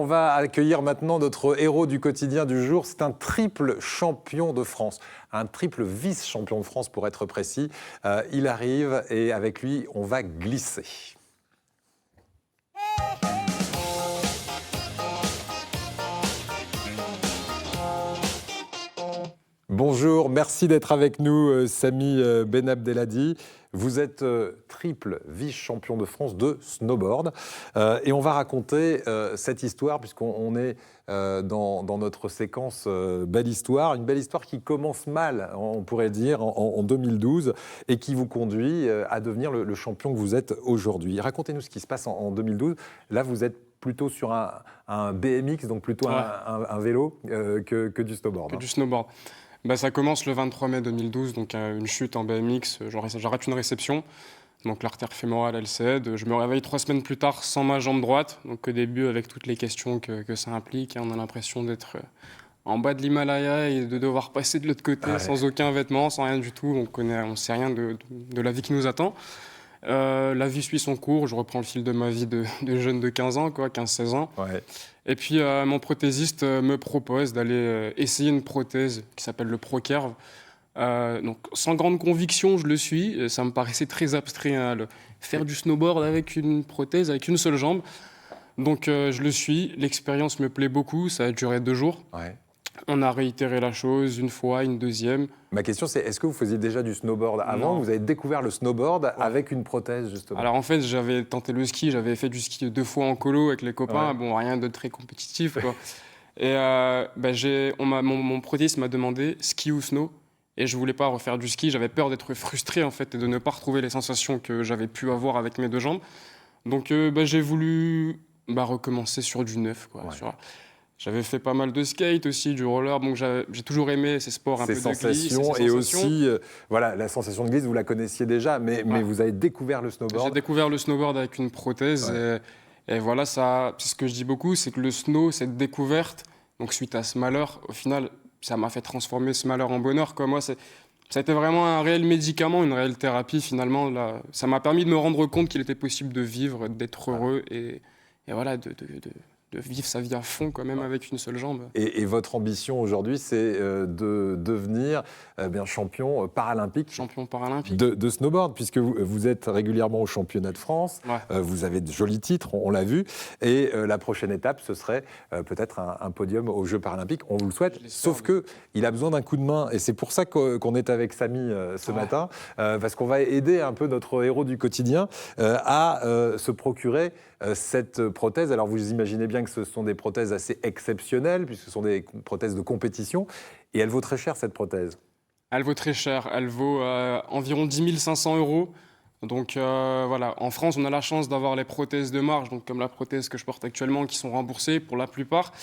On va accueillir maintenant notre héros du quotidien du jour. C'est un triple champion de France, un triple vice-champion de France pour être précis. Il arrive et avec lui, on va glisser. Bonjour, merci d'être avec nous, Samy Benabdelhadi. Vous êtes triple vice-champion de France de snowboard et on va raconter cette histoire puisqu'on est dans notre séquence Belle Histoire, une belle histoire qui commence mal, on pourrait dire, en 2012 et qui vous conduit à devenir le champion que vous êtes aujourd'hui. Racontez-nous ce qui se passe en 2012. Là, vous êtes plutôt sur un BMX, donc plutôt un vélo que du snowboard. Que du snowboard. Ça commence le 23 mai 2012, donc une chute en BMX, j'arrête une réception, donc l'artère fémorale elle cède, je me réveille 3 semaines plus tard sans ma jambe droite, donc au début avec toutes les questions que ça implique, on a l'impression d'être en bas de l'Himalaya et de devoir passer de l'autre côté sans aucun vêtement, sans rien du tout, on ne sait rien de la vie qui nous attend. La vie suit son cours, je reprends le fil de ma vie de jeune de 15 ans, 15-16 ans. Ouais. Et puis mon prothésiste me propose d'aller essayer une prothèse qui s'appelle le ProCurve. Donc sans grande conviction, je le suis. Ça me paraissait très abstrait, faire du snowboard avec une prothèse, avec une seule jambe. Donc je le suis. L'expérience me plaît beaucoup. Ça a duré 2 jours. Ouais. On a réitéré la chose une fois, une deuxième. Ma question, c'est est-ce que vous faisiez déjà du snowboard avant? Non. Vous avez découvert le snowboard avec une prothèse, justement? Alors en fait, j'avais tenté le ski, j'avais fait du ski 2 fois en colo avec les copains. Ouais. Bon, rien de très compétitif, quoi. Et mon prothésiste m'a demandé ski ou snow. Et je voulais pas refaire du ski, j'avais peur d'être frustré en fait et de ne pas retrouver les sensations que j'avais pu avoir avec mes 2 jambes. Donc j'ai voulu recommencer sur du neuf, quoi. Ouais. J'avais fait pas mal de skate aussi, du roller, donc j'ai toujours aimé ces sports un peu de glisse. Ces sensations et aussi, voilà, la sensation de glisse, vous la connaissiez déjà, mais vous avez découvert le snowboard. J'ai découvert le snowboard avec une prothèse et voilà, c'est ce que je dis beaucoup, c'est que le snow, cette découverte, donc suite à ce malheur, au final, ça m'a fait transformer ce malheur en bonheur, quoi. Moi, ça a été vraiment un réel médicament, une réelle thérapie finalement. Là, ça m'a permis de me rendre compte qu'il était possible de vivre, d'être heureux et voilà, de vivre sa vie à fond quand même avec une seule jambe. Et votre ambition aujourd'hui, c'est de devenir champion paralympique. Champion paralympique. De snowboard, puisque vous êtes régulièrement au championnat de France. Ouais. Vous avez de jolis titres, on l'a vu. Et la prochaine étape, ce serait peut-être un podium aux Jeux paralympiques. On vous le souhaite. Sauf qu'il a besoin d'un coup de main. Et c'est pour ça qu'on est avec Samy ce matin. Parce qu'on va aider un peu notre héros du quotidien à se procurer cette prothèse. Alors vous imaginez bien que ce sont des prothèses assez exceptionnelles, puisque ce sont des prothèses de compétition. Et elle vaut très cher, cette prothèse. Elle vaut très cher. Elle vaut environ 10 500 €. Donc voilà, en France, on a la chance d'avoir les prothèses de marge, donc comme la prothèse que je porte actuellement, qui sont remboursées pour la plupart.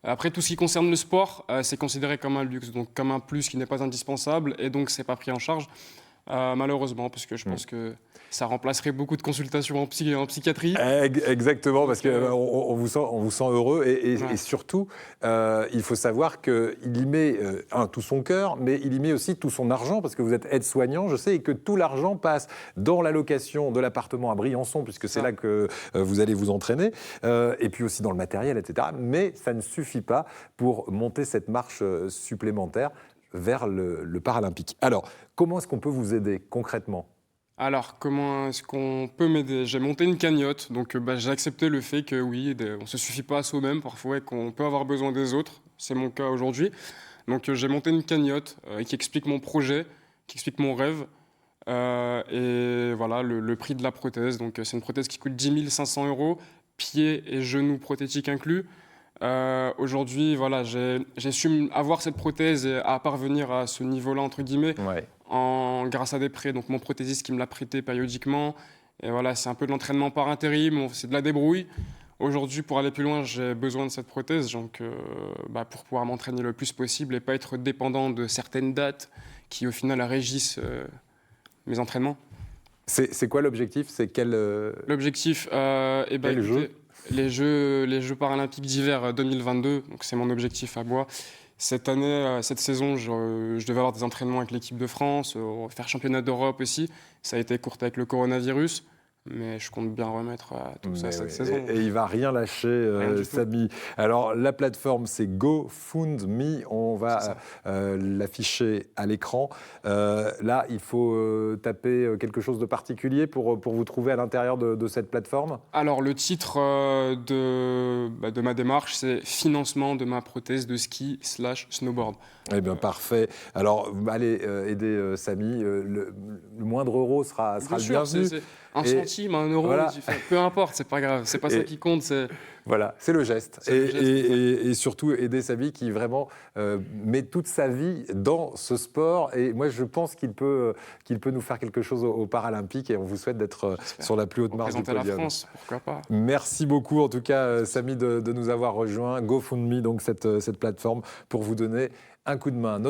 Après, tout ce qui concerne le sport, c'est considéré comme un luxe, donc comme un plus qui n'est pas indispensable, et donc c'est pas pris en charge. Malheureusement, parce que je pense que ça remplacerait beaucoup de consultations en psychiatrie. Exactement, parce qu'on vous sent heureux et surtout, il faut savoir qu'il y met tout son cœur, mais il y met aussi tout son argent, parce que vous êtes aide-soignant, je sais, et que tout l'argent passe dans la location de l'appartement à Briançon, puisque c'est là que vous allez vous entraîner, et puis aussi dans le matériel, etc. Mais ça ne suffit pas pour monter cette marche supplémentaire vers le paralympique. Alors, comment est-ce qu'on peut vous aider concrètement ? Alors, comment est-ce qu'on peut m'aider? J'ai monté une cagnotte, donc j'ai accepté le fait que oui, on ne se suffit pas à soi-même parfois et qu'on peut avoir besoin des autres. C'est mon cas aujourd'hui. Donc j'ai monté une cagnotte qui explique mon projet, qui explique mon rêve. Et voilà, le prix de la prothèse. Donc c'est une prothèse qui coûte 10 500 €, pieds et genoux prothétiques inclus. Aujourd'hui, voilà, j'ai su avoir cette prothèse et à parvenir à ce niveau-là, entre guillemets, grâce à des prêts. Donc mon prothésiste qui me l'a prêté périodiquement. Et voilà, c'est un peu de l'entraînement par intérim, c'est de la débrouille. Aujourd'hui, pour aller plus loin, j'ai besoin de cette prothèse donc, pour pouvoir m'entraîner le plus possible et pas être dépendant de certaines dates qui, au final, régissent mes entraînements. C'est quoi l'objectif? C'est L'objectif, quel jeu? Les Jeux paralympiques d'hiver 2022, donc c'est mon objectif à moi. Cette année, cette saison, je devais avoir des entraînements avec l'équipe de France, faire championnat d'Europe aussi. Ça a été courté avec le coronavirus. mais je compte bien remettre tout ça Mais cette oui. saison. Et il va rien lâcher, Rien du tout. Samy. Alors, la plateforme, c'est GoFundMe. On C'est va ça. l'afficher à l'écran. Là, il faut taper quelque chose de particulier pour vous trouver à l'intérieur de cette plateforme. Alors, le titre de ma démarche, c'est financement de ma prothèse de ski / snowboard. Eh bien, parfait. Alors, allez aider Samy. Le moindre euro sera Bien le sûr, bienvenu. c'est un Et centime, un euro, voilà. peu importe, c'est pas grave, c'est pas ça Et- qui compte. Voilà, c'est le geste. C'est le geste, Et surtout aider Samy qui vraiment met toute sa vie dans ce sport. Et moi, je pense qu'il peut nous faire quelque chose aux Paralympiques. Et on vous souhaite d'être J'espère. sur la plus haute marche du Représenter la podium. France, pourquoi pas. Merci beaucoup, en tout cas, Samy, de nous avoir rejoints. GoFundMe, donc cette plateforme, pour vous donner un coup de main.